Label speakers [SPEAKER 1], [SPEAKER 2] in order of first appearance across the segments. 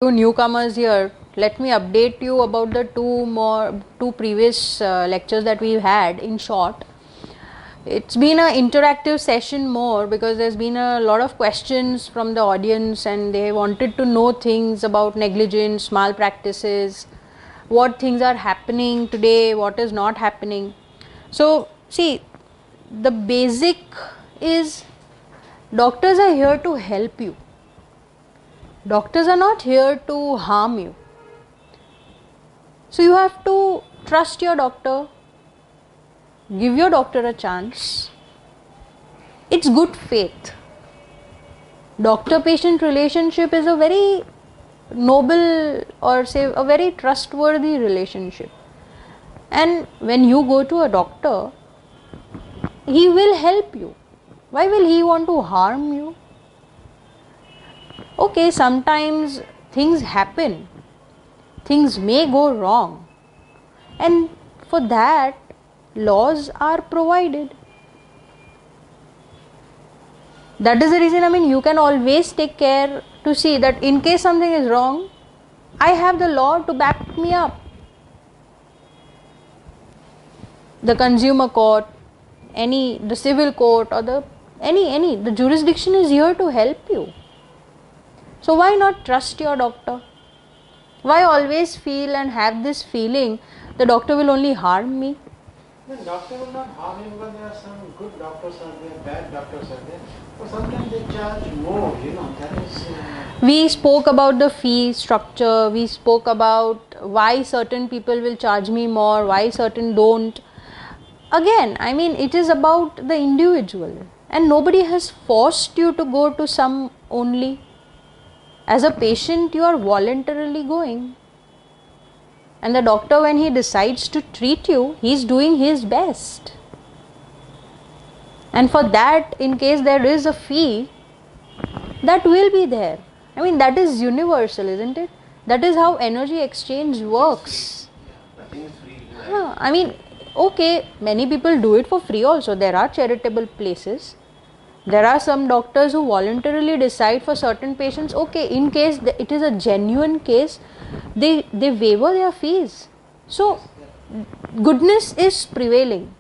[SPEAKER 1] You newcomers here, let me update you about the two previous lectures that we've had in short. It's been an interactive session more because there's been a lot of questions from the audience and they wanted to know things about negligence, malpractices, what things are happening today, what is not happening. So see, the basic is doctors are here to help you. Doctors are not here to harm you. So you have to trust your doctor, give your doctor a chance. It's good faith. Doctor-patient relationship is a very noble or say a very trustworthy relationship. And when you go to a doctor, he will help you. Why will he want to harm you? Okay, sometimes things happen, things may go wrong, and for that laws are provided. That is the reason, you can always take care to see that in case something is wrong, I have the law to back me up. The consumer court, the civil court or the jurisdiction is here to help you. So why not trust your doctor? Why always feel and have this feeling the doctor will only harm me?
[SPEAKER 2] The doctor will not harm you because there are some good doctors are there, bad doctors are there. But sometimes they charge more, that is...
[SPEAKER 1] We spoke about the fee structure, we spoke about why certain people will charge me more, why certain don't. Again, it is about the individual and nobody has forced you to go to some only. As a patient, you are voluntarily going. And the doctor, when he decides to treat you, he is doing his best. And for that, in case there is a fee, that will be there. That is universal, isn't it? That is how energy exchange works. Okay, many people do it for free also. There are charitable places. There are some doctors who voluntarily decide for certain patients, okay, in case it is a genuine case, they waive their fees. So, goodness is prevailing.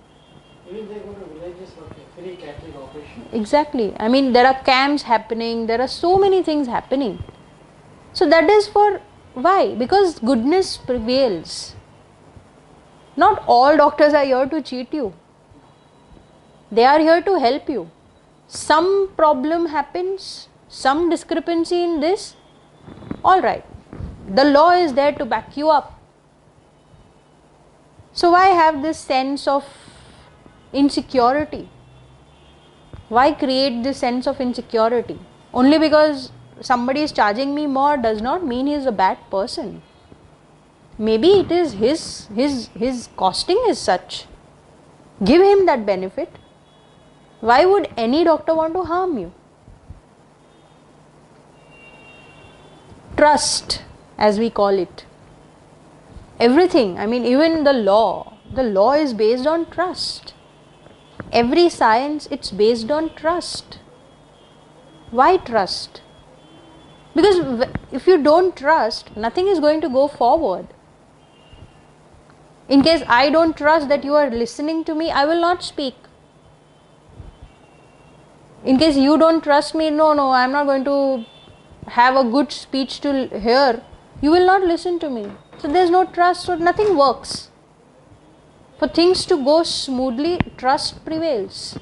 [SPEAKER 2] Even they go to villages for free cattle operation.
[SPEAKER 1] Exactly. There are camps happening, there are so many things happening. So, that is for why? Because goodness prevails. Not all doctors are here to cheat you. They are here to help you. Some problem happens, some discrepancy in this, alright, the law is there to back you up. So why have this sense of insecurity? Why create this sense of insecurity? Only because somebody is charging me more does not mean he is a bad person. Maybe it is his costing is such. Give him that benefit. Why would any doctor want to harm you? Trust, as we call it. Everything, even the law is based on trust. Every science, it's based on trust. Why trust? Because if you don't trust, nothing is going to go forward. In case I don't trust that you are listening to me, I will not speak. In case you don't trust me, no, I am not going to have a good speech to hear, you will not listen to me. So there is no trust, so nothing works. For things to go smoothly, trust prevails.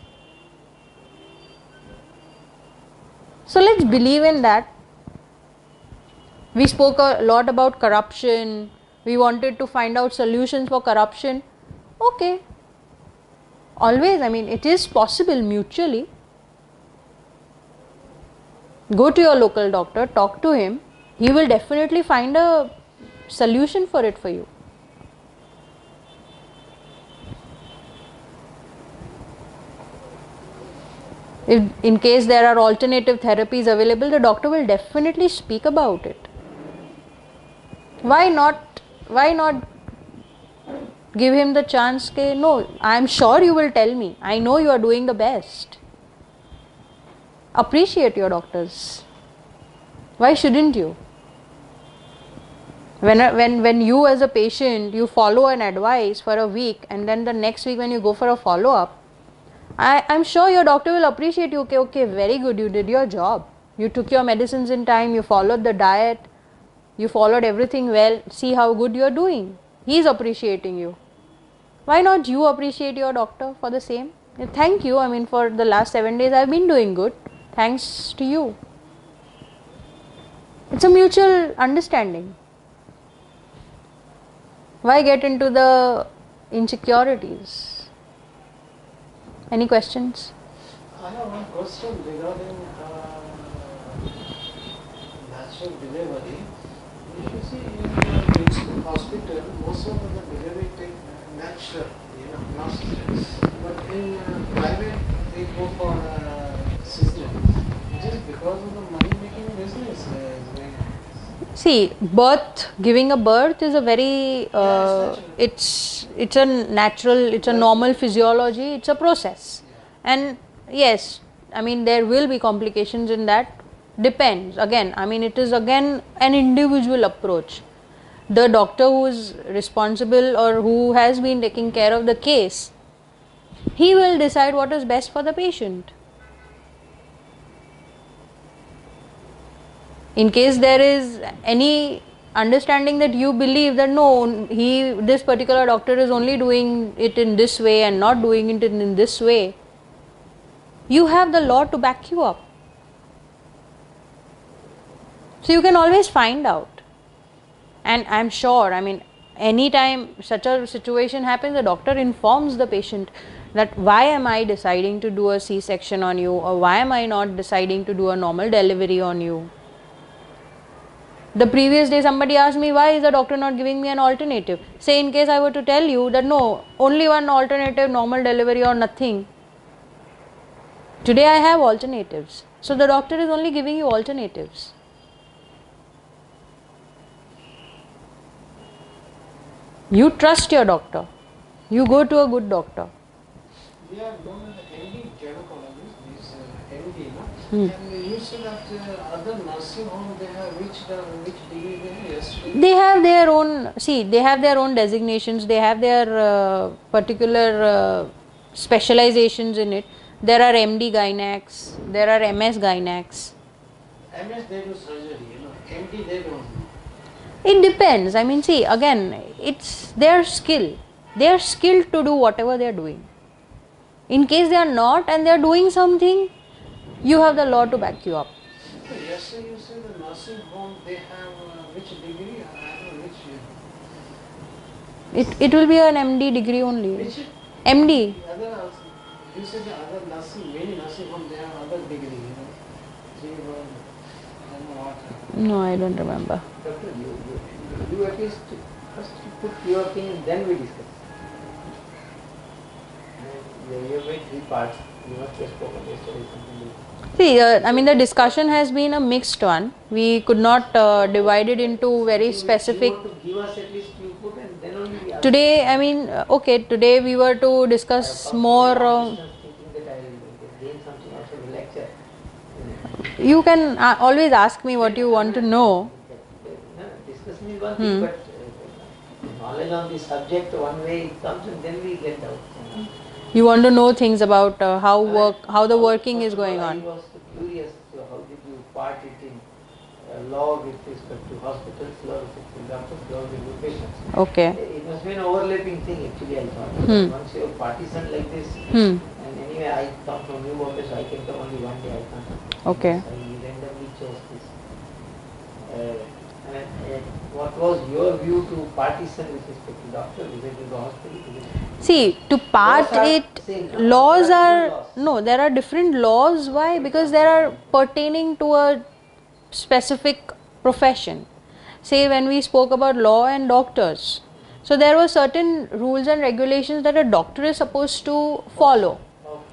[SPEAKER 1] So let's believe in that. We spoke a lot about corruption. We wanted to find out solutions for corruption. Okay. Always, it is possible mutually. Go to your local doctor, talk to him. He will definitely find a solution for it for you. If in case there are alternative therapies available, the doctor will definitely speak about it. Why not give him the chance? No, I am sure you will tell me. I know you are doing the best. Appreciate your doctors. Why shouldn't you? When you as a patient, you follow an advice for a week, and then the next week when you go for a follow up, I'm sure your doctor will appreciate you. Okay, very good, you did your job, you took your medicines in time, you followed the diet, you followed everything well, see how good you're doing. He's appreciating you. Why not you appreciate your doctor for the same? Thank you, I mean, for the last 7 days I've been doing good, thanks to you. It's a mutual understanding. Why get into the insecurities? Any questions?
[SPEAKER 2] I have one question regarding natural delivery. If you see in hospital, most of the delivery take natural, not stitches. But in private, they go for cesarean. It is because of the money-making business.
[SPEAKER 1] See, giving a birth is a very, it's a natural, it's a normal physiology, it's a process. And yes, I mean, there will be complications in that, depends. Again, I mean, it is again an individual approach. The doctor who is responsible or who has been taking care of the case, he will decide what is best for the patient. In case there is any understanding that you believe that no, this particular doctor is only doing it in this way and not doing it in this way, you have the law to back you up. So you can always find out. And I'm sure, I mean, anytime such a situation happens, the doctor informs the patient that why am I deciding to do a C-section on you, or why am I not deciding to do a normal delivery on you. The previous day somebody asked me, why is the doctor not giving me an alternative? Say in case I were to tell you that no, only one alternative, normal delivery or nothing. Today I have alternatives. So the doctor is only giving you alternatives. You trust your doctor. You go to a good doctor.
[SPEAKER 2] They are known as MD gynecologists, these MD, no? And you said that other nursing homes, they have reached which degree yesterday?
[SPEAKER 1] They have their own, they have their own designations, they have their particular specializations in it. There are MD gynacs, there are MS gynacs.
[SPEAKER 2] MS they do surgery, MD they don't.
[SPEAKER 1] It depends. I mean, see, again, it's their skill. They are skilled to do whatever they are doing. In case they are not and they are doing something, you have the law to back you up.
[SPEAKER 2] Yesterday you said the nursing home, they have which degree? I don't know which.
[SPEAKER 1] It will be an MD degree only.
[SPEAKER 2] Which?
[SPEAKER 1] MD.
[SPEAKER 2] You said the other many nursing homes, they have other degree, I don't know what.
[SPEAKER 1] No, I don't remember.
[SPEAKER 3] Doctor, you at least first put your opinion, then we discuss. You have made 3 parts. You must have spoken yesterday something like.
[SPEAKER 1] See, I mean, the discussion has been a mixed one. We could not divide it into very specific.
[SPEAKER 3] You want to give us at least you put and then only we ask.
[SPEAKER 1] Today, I mean, okay, today we were to discuss more.
[SPEAKER 3] Thinking that I will gain something out of the lecture.
[SPEAKER 1] You can always ask me what you want to know.
[SPEAKER 3] Discussion is one thing, but knowledge on the subject, one way it comes and then we get out.
[SPEAKER 1] You want to know things about how the working is going on.
[SPEAKER 3] I was curious, how did you part it in law with respect to hospitals, law with respect to doctors, law with patients?
[SPEAKER 1] Okay.
[SPEAKER 3] It must be an overlapping thing actually, I thought. Once you are partisan like this, and anyway I come from New Bombay, so I can come only one day, I can't.
[SPEAKER 1] Okay.
[SPEAKER 3] I randomly chose this. What was your view to partisan with respect to doctor, with respect to the hospital?
[SPEAKER 1] See, to part laws are, no, there are different laws. Why? Because they are pertaining to a specific profession. Say when we spoke about law and doctors, so there were certain rules and regulations that a doctor is supposed to follow,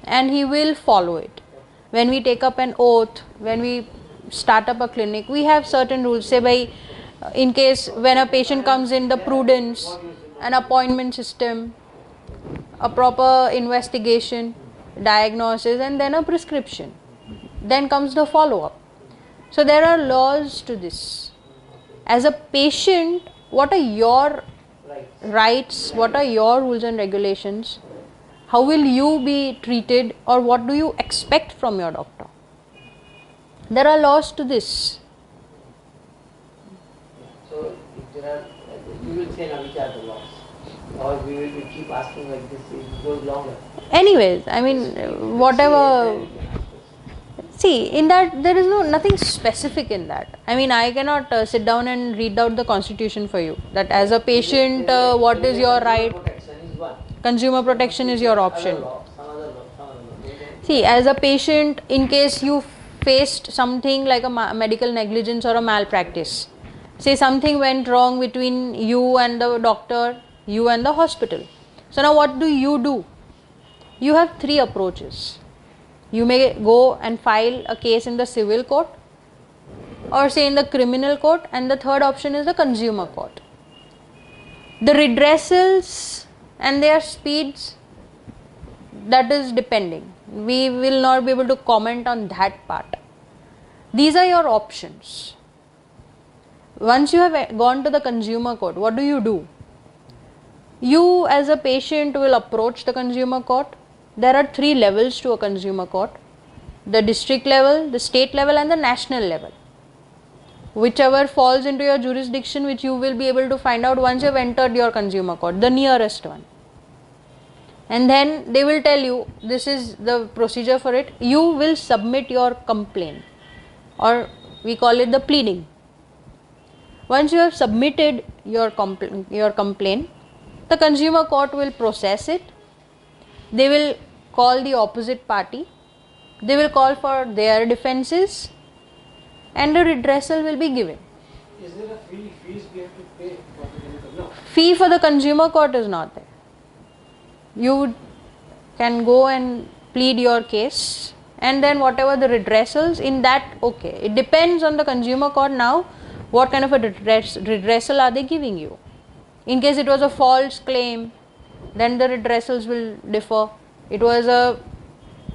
[SPEAKER 1] and he will follow it. When we take up an oath, when we start up a clinic, we have certain rules. Say by, in case when a patient comes in, the prudence, an appointment system, a proper investigation, diagnosis, and then a prescription. Then comes the follow-up. So there are laws to this. As a patient, what are your
[SPEAKER 3] Right.
[SPEAKER 1] rights, what are your rules and regulations, how will you be treated, or what do you expect from your doctor. There are laws to this.
[SPEAKER 3] So if there are, you will say now which are the laws, or we will keep asking like this, it goes longer.
[SPEAKER 1] Anyways, I mean, whatever. See, in that there is nothing specific in that. I mean, I cannot sit down and read out the constitution for you. That as a patient, what is your right? Consumer protection is your option. See, as a patient, in case you faced something like a medical negligence or a malpractice, say something went wrong between you and the doctor, you and the hospital. So now what do? You have three approaches. You may go and file a case in the civil court, or say in the criminal court, and the third option is the consumer court. The redressals and their speeds, that is depending. We will not be able to comment on that part. These are your options. Once you have gone to the consumer court, what do? You as a patient will approach the consumer court. There are three levels to a consumer court: the district level, the state level, and the national level. Whichever falls into your jurisdiction, which you will be able to find out once you have entered your consumer court, the nearest one. And then they will tell you this is the procedure for it. You will submit your complaint, or we call it the pleading. Once you have submitted your complaint, the consumer court will process it. They will call the opposite party. They will call for their defenses, and a redressal will be given.
[SPEAKER 2] Is there a fees we have to pay for the medical? No.
[SPEAKER 1] Fee for the consumer court is not there. You can go and plead your case, and then whatever the redressals in that, okay. It depends on the consumer court now, what kind of a redressal are they giving you. In case it was a false claim, then the redressals will differ. It was a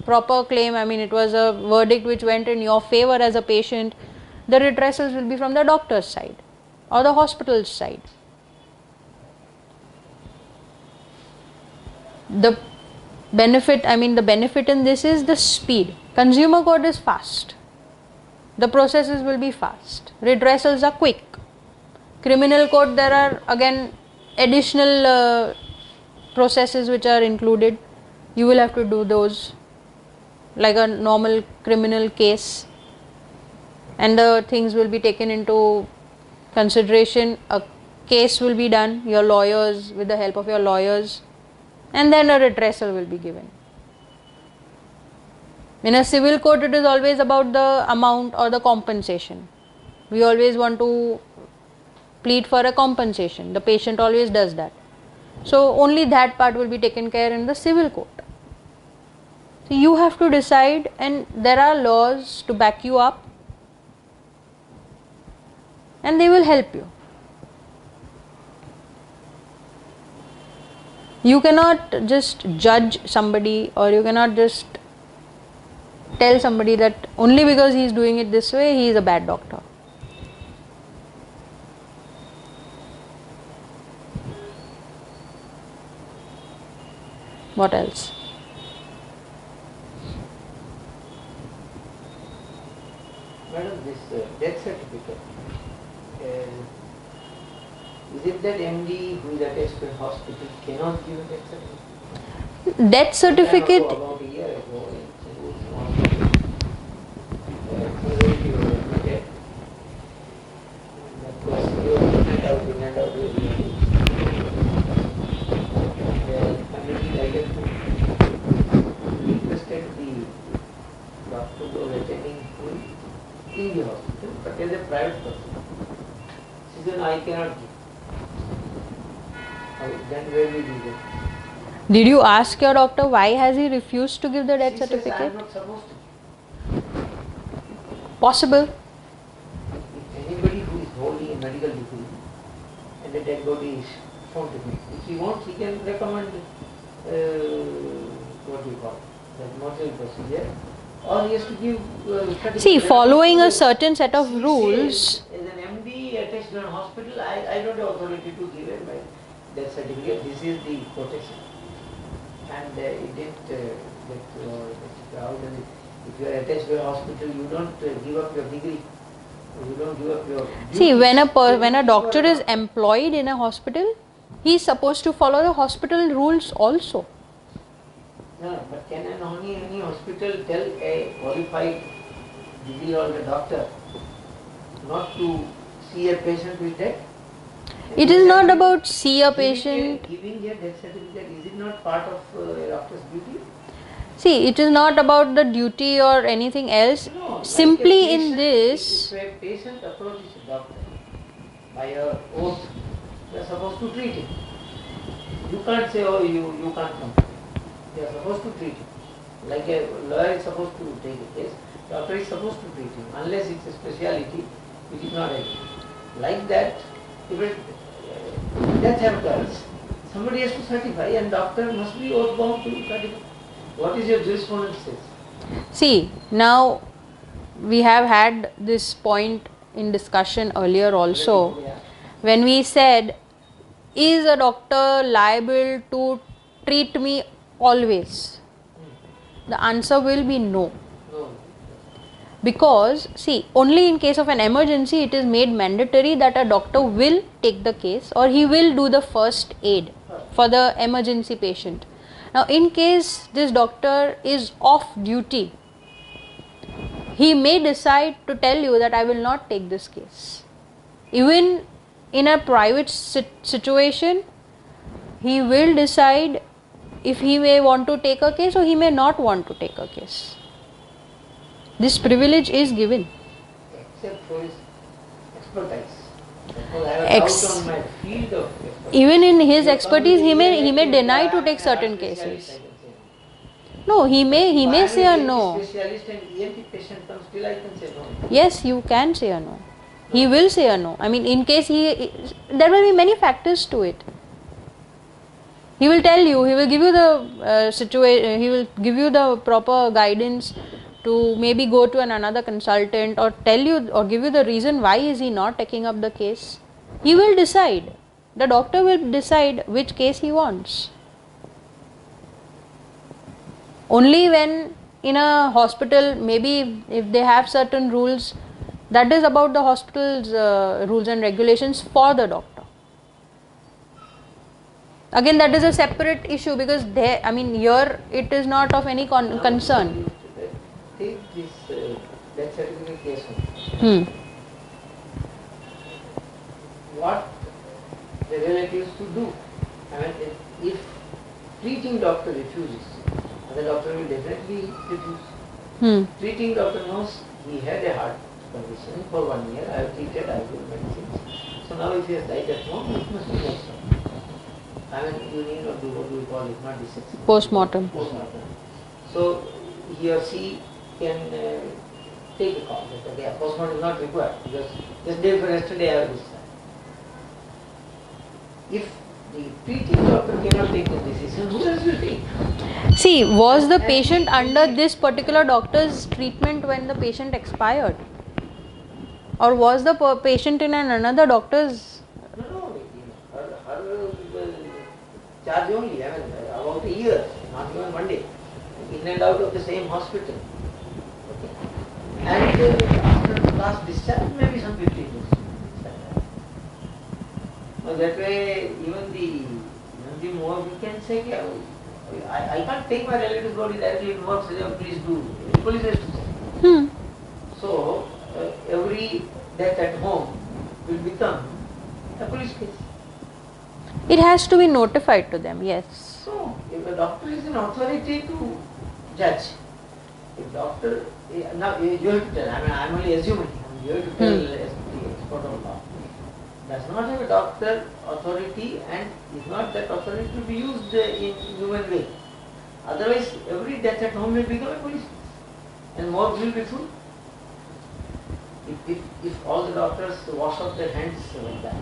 [SPEAKER 1] proper claim, I mean it was a verdict which went in your favor as a patient, the redressals will be from the doctor's side or the hospital's side. The benefit in this is the speed. Consumer court is fast. The processes will be fast. Redressals are quick. Criminal court, there are again additional processes which are included. You will have to do those like a normal criminal case, and the things will be taken into consideration. A case will be done, your lawyers, with the help of your lawyers, and then a redressal will be given. In a civil court, it is always about the amount or the compensation. We always want to plead for a compensation. The patient always does that. So only that part will be taken care in the civil court. So you have to decide, and there are laws to back you up, and they will help you. You cannot just judge somebody, or you cannot just tell somebody that only because he is doing it this way, he is a bad doctor. What else?
[SPEAKER 3] Madam, this death certificate, is it that MD who is attached to a hospital cannot give a death certificate?
[SPEAKER 1] Death certificate.
[SPEAKER 3] About a year ago, relative was admitted. Of course, he was in and out. Committee director requested the doctor who was attending in the hospital, but as a private person. She said, I cannot give. Then where will we go?
[SPEAKER 1] Did you ask your doctor why has he refused to give the death certificate?
[SPEAKER 3] I am not supposed to.
[SPEAKER 1] Possible.
[SPEAKER 3] If anybody who is holding a medical degree and the dead body is shown to me, if he wants, he can recommend what do you call it, that mortuary procedure, or he has to give certificate.
[SPEAKER 1] See, following a certain set of rules.
[SPEAKER 3] As an MD attached attached to a hospital, I don't have authority to give it by that certificate. This is the protection. And it didn't get out. And if you are attached to a hospital, you don't give up your degree. You don't give up your duties.
[SPEAKER 1] See, when a doctor is employed in a hospital, he is supposed to follow the hospital rules also.
[SPEAKER 3] No, but can any hospital tell a qualified degree holder doctor not to see a patient with death?
[SPEAKER 1] It is not about see a patient.
[SPEAKER 3] Giving a death certificate, is it not part of a doctor's duty?
[SPEAKER 1] See, it is not about the duty or anything else.
[SPEAKER 3] No,
[SPEAKER 1] Simply
[SPEAKER 3] like a
[SPEAKER 1] in
[SPEAKER 3] patient,
[SPEAKER 1] this,
[SPEAKER 3] if a patient approaches a doctor by a oath, you are supposed to treat him. You can't say, oh, you can't come. You are supposed to treat him. Like a lawyer is supposed to take a case, doctor is supposed to treat him, unless it's a speciality which is not a. Like that, if death occurs, somebody has to certify, and doctor must be oath bound to certify. What is your jurisprudence says?
[SPEAKER 1] see, now we have had this point in discussion earlier also,
[SPEAKER 3] Yeah.
[SPEAKER 1] when we said, is a doctor liable to treat me always? The answer will be no.
[SPEAKER 3] No.
[SPEAKER 1] Because, see, only in case of an emergency it is made mandatory that a doctor will take the case or he will do the first aid for the emergency patient. Now, in case this doctor is off duty, he may decide to tell you that I will not take this case. Even in a private situation, he will decide if he may want to take a case or he may not want to take a case. This privilege is given.
[SPEAKER 3] Except for his expertise. Suppose I have a doubt on my field of expertise.
[SPEAKER 1] Even in his expertise, he may deny to take certain cases. No, he may say a no.
[SPEAKER 3] Specialist and ENT patient comes, still I can say no.
[SPEAKER 1] Yes, you can say a no. He will say a no. I mean, in case there will be many factors to it. He will tell you, he will give you the situation, he will give you the proper guidance to maybe go to another consultant or tell you or give you the reason why is he not taking up the case. He will decide. The doctor will decide which case he wants. Only when in a hospital, maybe if they have certain rules, that is about the hospital's rules and regulations for the doctor. Again, that is a separate issue because here it is not of any concern.
[SPEAKER 3] Take this death certificate case. What the relatives to do? I mean, if treating doctor refuses, the doctor will definitely refuse. Treating doctor knows he had a heart condition for 1 year. I have treated, I have given medicines. So now if he has died at home, it must be next time. I mean, you need not do what we call it, not dissection.
[SPEAKER 1] Postmortem.
[SPEAKER 3] Postmortem. So he or she can take a call that okay, postmortem is not required because just day for yesterday I have this. If the treating doctor cannot take the decision, who else will take?
[SPEAKER 1] See, was the patient under this particular doctor's treatment when the patient expired? Or was the patient in another doctor's?
[SPEAKER 3] No, her charge only, I mean, about a year, not even 1 day, in and out of the same hospital. Okay. And after last discharge, maybe some 15 days. So that way, even the more we can say, I can't take my relative's body directly in work, say, please do. The police has to say. So, every death at home will become a police case.
[SPEAKER 1] It has to be notified to them, yes.
[SPEAKER 3] So, if a doctor is an authority to judge, if doctor, now you have to tell, I am only assuming, you have to tell the expert of law. Does not have a doctor authority and is not that authority to be used in human way. Otherwise, every death at home will become a police case and more will be full. If all the doctors wash off their hands like that.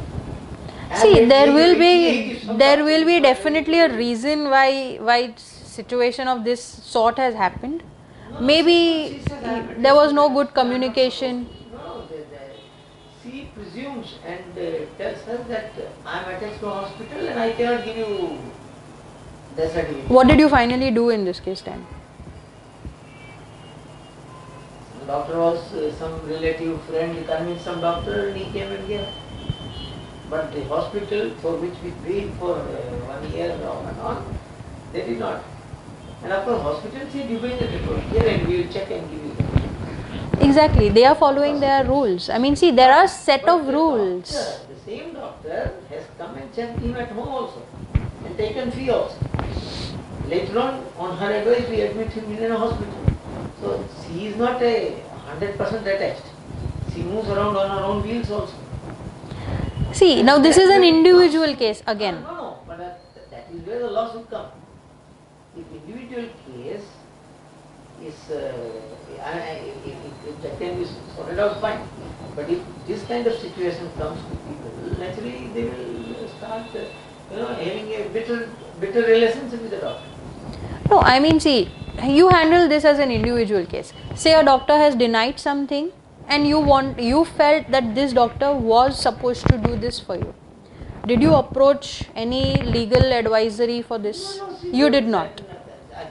[SPEAKER 1] See, there will be definitely a reason why situation of this sort has happened. Maybe there was no good communication.
[SPEAKER 3] No, she presumes comes and tells her that I am attached to a hospital and I cannot give you the certificate.
[SPEAKER 1] What did you finally do in this case then?
[SPEAKER 3] The doctor was some relative friend, he convinced some doctor and he came and gave. But the hospital for which we paid for 1 year and on, they did not. And of course, hospital said you bring the report here and we will check and give you.
[SPEAKER 1] Exactly, they are following their rules. I mean, see, there are set
[SPEAKER 3] But
[SPEAKER 1] of
[SPEAKER 3] the
[SPEAKER 1] rules.
[SPEAKER 3] Doctor, the same doctor has come and checked him at home also and taken fee also. Later on her advice, we admit him in a hospital. So she is not a 100% attached. She moves around on her own wheels also.
[SPEAKER 1] See, now this is an individual case again.
[SPEAKER 3] No, but that is where the law should come. If individual case is, if that can be sorted out, fine. But if this kind of situation comes to people, naturally they will start, having a bitter relationship with the doctor.
[SPEAKER 1] No, I mean, see, you handle this as an individual case. Say a doctor has denied something and you felt that this doctor was supposed to do this for you. Did you approach any legal advisory for this? You did not.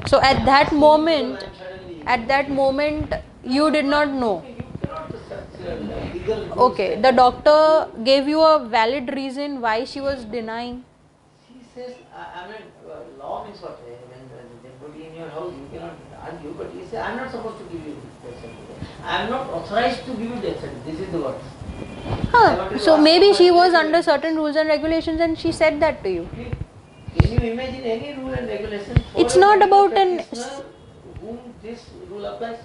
[SPEAKER 1] So at that moment, you did not know. Okay, the doctor gave you a valid reason why she was denying.
[SPEAKER 3] She says, law means what? When they put you in your house, you cannot argue, but he says, I am not supposed to give you that certificate. I am not authorized to give you that certificate. This is the word.
[SPEAKER 1] So maybe she was under certain rules and regulations and she said that to you.
[SPEAKER 3] Can you imagine any rule and regulation?
[SPEAKER 1] It's not about
[SPEAKER 3] whom this rule applies.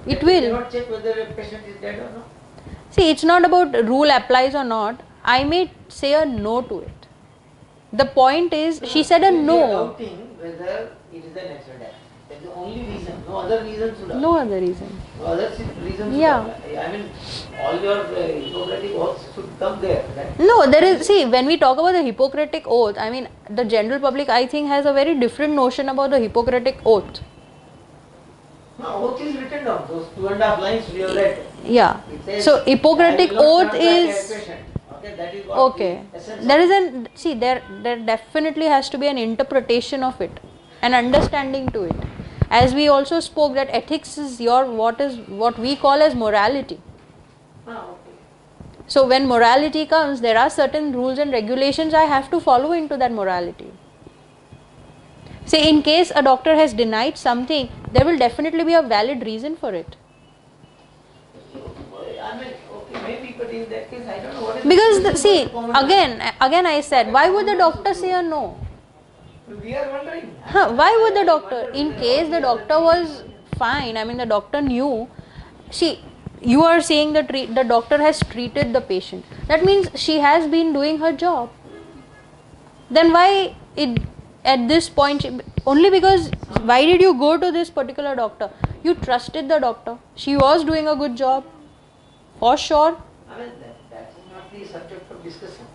[SPEAKER 1] It will.
[SPEAKER 3] You cannot check whether a patient is dead or not.
[SPEAKER 1] See, it's not about rule applies or not. I may say a no to it. The point is, she said a no.
[SPEAKER 3] You are doubting whether it is a natural death. That's the only reason. No other reason should apply.
[SPEAKER 1] No other reason.
[SPEAKER 3] No other reason should
[SPEAKER 1] Yeah.
[SPEAKER 3] apply. I mean, all your Hippocratic oaths should come there.
[SPEAKER 1] No, there is, see, when we talk about the Hippocratic oath, I mean, the general public, I think, has a very different notion about the Hippocratic oath.
[SPEAKER 3] No, oath is written down. Those 2.5 lines we have read.
[SPEAKER 1] Yeah.
[SPEAKER 3] It says,
[SPEAKER 1] So, Hippocratic
[SPEAKER 3] I will not
[SPEAKER 1] oath
[SPEAKER 3] transact a
[SPEAKER 1] is.
[SPEAKER 3] patient. Okay, that is what
[SPEAKER 1] Okay.
[SPEAKER 3] the essence
[SPEAKER 1] There
[SPEAKER 3] of
[SPEAKER 1] is see, there definitely has to be an interpretation of it, an understanding to it. As we also spoke that ethics is what we call as morality.
[SPEAKER 3] okay.
[SPEAKER 1] So when morality comes, there are certain rules and regulations I have to follow into that morality. Say in case a doctor has denied something, there will definitely be a valid reason for it.
[SPEAKER 3] I mean, okay, maybe, but in that case, I don't know what is
[SPEAKER 1] Because again I said, why would the doctor say a no?
[SPEAKER 3] We are wondering.
[SPEAKER 1] Why would the doctor, in case the doctor was fine, I mean the doctor knew, see, you are saying that the doctor has treated the patient. That means she has been doing her job. Then why at this point, only because, why did you go to this particular doctor? You trusted the doctor. She was doing a good job. For sure.
[SPEAKER 3] I mean, that is not the subject of discussion.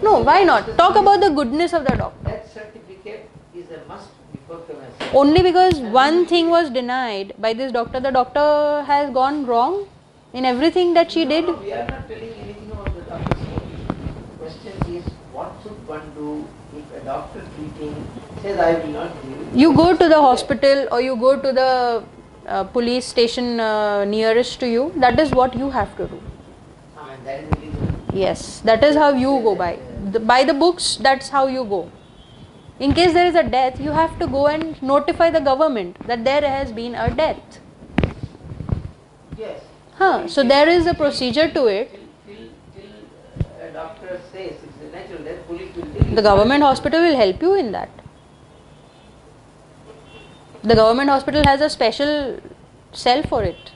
[SPEAKER 1] No, why not? Talk about the goodness of the doctor.
[SPEAKER 3] That certificate is a must before commencement.
[SPEAKER 1] Only because one thing was denied by this doctor, the doctor has gone wrong in everything that she did.
[SPEAKER 3] No, we are not telling anything about the doctor's The question is, what should one do if a doctor treating says, I will not give
[SPEAKER 1] You go to the hospital or you go to the police station nearest to you. That is what you have to do.
[SPEAKER 3] I mean, that is the reason.
[SPEAKER 1] Yes, that is how you go by. By the books, that's how you go. In case there is a death, you have to go and notify the government that there has been a death.
[SPEAKER 3] Yes.
[SPEAKER 1] So there is a procedure to it.
[SPEAKER 3] Till a doctor says it's a natural death, police will take
[SPEAKER 1] The government hospital will help you in that. The government hospital has a special cell for it,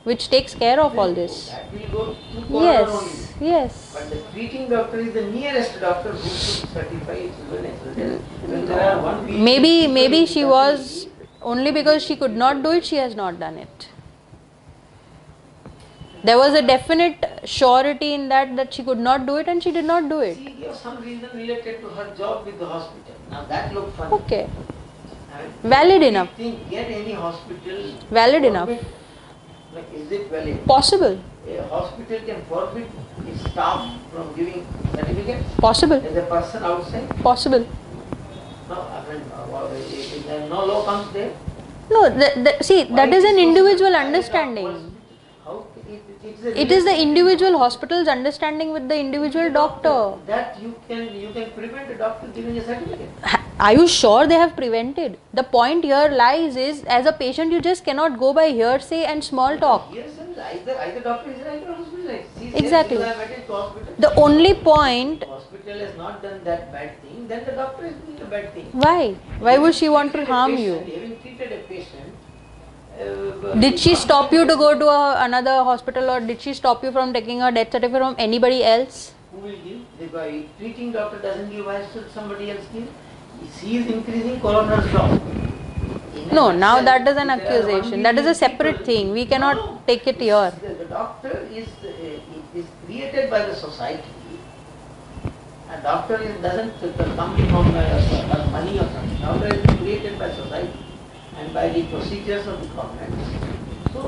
[SPEAKER 1] which takes care of all this.
[SPEAKER 3] That will go to coroner only.
[SPEAKER 1] Yes.
[SPEAKER 3] But the treating doctor is the nearest doctor who should certify it is a natural death. When there are one week
[SPEAKER 1] Maybe she was, only because she could not do it, she has not done it. There was a definite surety in that she could not do it and she did not do it.
[SPEAKER 3] She gave some reason related to her job with the hospital. Now that looked funny.
[SPEAKER 1] Okay.
[SPEAKER 3] I mean,
[SPEAKER 1] Valid
[SPEAKER 3] do you
[SPEAKER 1] enough.
[SPEAKER 3] think get any hospital
[SPEAKER 1] Valid enough.
[SPEAKER 3] Like, is it valid?
[SPEAKER 1] Possible.
[SPEAKER 3] A hospital can forbid its staff from giving certificate
[SPEAKER 1] Possible.
[SPEAKER 3] as a person outside?
[SPEAKER 1] Possible.
[SPEAKER 3] No, I mean, if there no law comes there.
[SPEAKER 1] No, see,
[SPEAKER 3] Why
[SPEAKER 1] that
[SPEAKER 3] it
[SPEAKER 1] is an
[SPEAKER 3] possible?
[SPEAKER 1] individual
[SPEAKER 3] Why is not
[SPEAKER 1] understanding.
[SPEAKER 3] possible? How it's a
[SPEAKER 1] It is the
[SPEAKER 3] relationship.
[SPEAKER 1] individual hospital's understanding with the individual doctor.
[SPEAKER 3] That you can prevent a doctor giving a certificate.
[SPEAKER 1] Are you sure they have prevented? The point here lies is, as a patient, you just cannot go by hearsay and small talk.
[SPEAKER 3] Yes, and either doctor is right or hospital is right. See,
[SPEAKER 1] Exactly.
[SPEAKER 3] I went into hospital.
[SPEAKER 1] The only point,
[SPEAKER 3] Hospital has not done that bad thing, then the doctor is doing a bad thing.
[SPEAKER 1] why? Why would she want to
[SPEAKER 3] Treated a
[SPEAKER 1] harm
[SPEAKER 3] patient,
[SPEAKER 1] you?
[SPEAKER 3] Having treated a patient.
[SPEAKER 1] Did she stop you to go to another hospital, or did she stop you from taking a death certificate from anybody else?
[SPEAKER 3] Who will give? The treating doctor doesn't give, why should somebody else give? She is increasing coroner's law.
[SPEAKER 1] No, now that is an accusation. That is a separate thing. We cannot take it here.
[SPEAKER 3] The doctor is created by the society. A doctor doesn't come from money or something. Doctor is created by society and by the procedures of the government. So